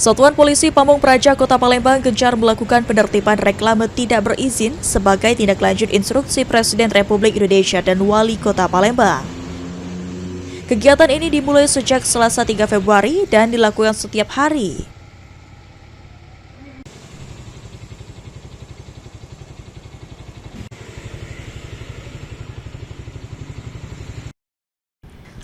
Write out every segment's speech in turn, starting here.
Satuan Polisi Pamung Praja Kota Palembang gencar melakukan penertiban reklame tidak berizin sebagai tindak lanjut instruksi Presiden Republik Indonesia dan Wali Kota Palembang. Kegiatan ini dimulai sejak Selasa 3 Februari dan dilakukan setiap hari.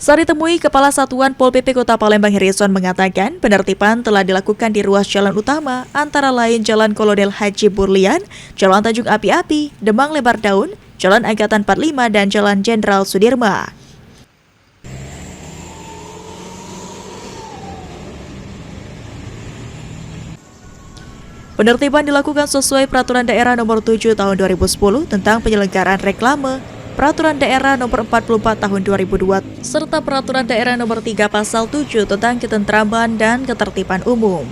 Saat ditemui, Kepala Satuan Pol PP Kota Palembang Harrison mengatakan penertiban telah dilakukan di ruas jalan utama antara lain Jalan Kolonel Haji Burlian, Jalan Tanjung Api-Api, Demang Lebar Daun, Jalan Angkatan 45, dan Jalan Jenderal Sudirman. Penertiban dilakukan sesuai Peraturan Daerah Nomor 7 Tahun 2010 tentang penyelenggaraan reklame, Peraturan Daerah Nomor 44 Tahun 2002, serta Peraturan Daerah Nomor 3 Pasal 7 tentang ketentraman dan ketertiban umum.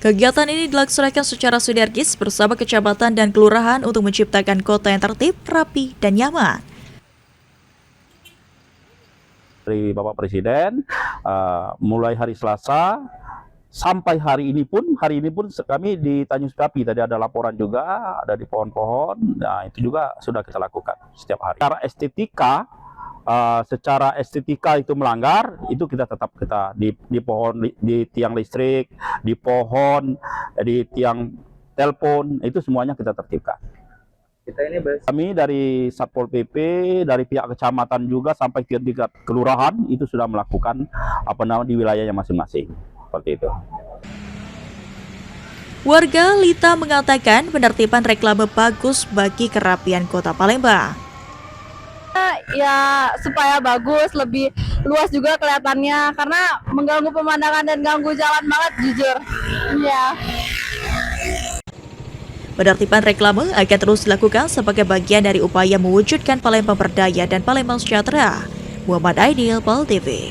Kegiatan ini dilaksanakan secara sinergis bersama kecamatan dan kelurahan untuk menciptakan kota yang tertib, rapi, dan nyaman. Dari Bapak Presiden, mulai hari Selasa sampai hari ini pun kami di Tanjung Api tadi ada laporan juga, ada di pohon-pohon. Nah, itu juga sudah kita lakukan setiap hari. Secara estetika itu melanggar, itu kita tetap di pohon, di tiang listrik, di pohon, di tiang telepon, itu semuanya kita tertibkan. Kami dari Satpol PP, dari pihak kecamatan juga sampai ke tingkat kelurahan itu sudah melakukan di wilayahnya masing-masing. Seperti itu. Warga Lita mengatakan penertiban reklame bagus bagi kerapian Kota Palembang. Ya supaya bagus, lebih luas juga kelihatannya karena mengganggu pemandangan dan ganggu jalan banget jujur. Ya. Penertiban reklame akan terus dilakukan sebagai bagian dari upaya mewujudkan Palembang berdaya dan Palembang sejahtera. Muhammad Aidil, Pol TV.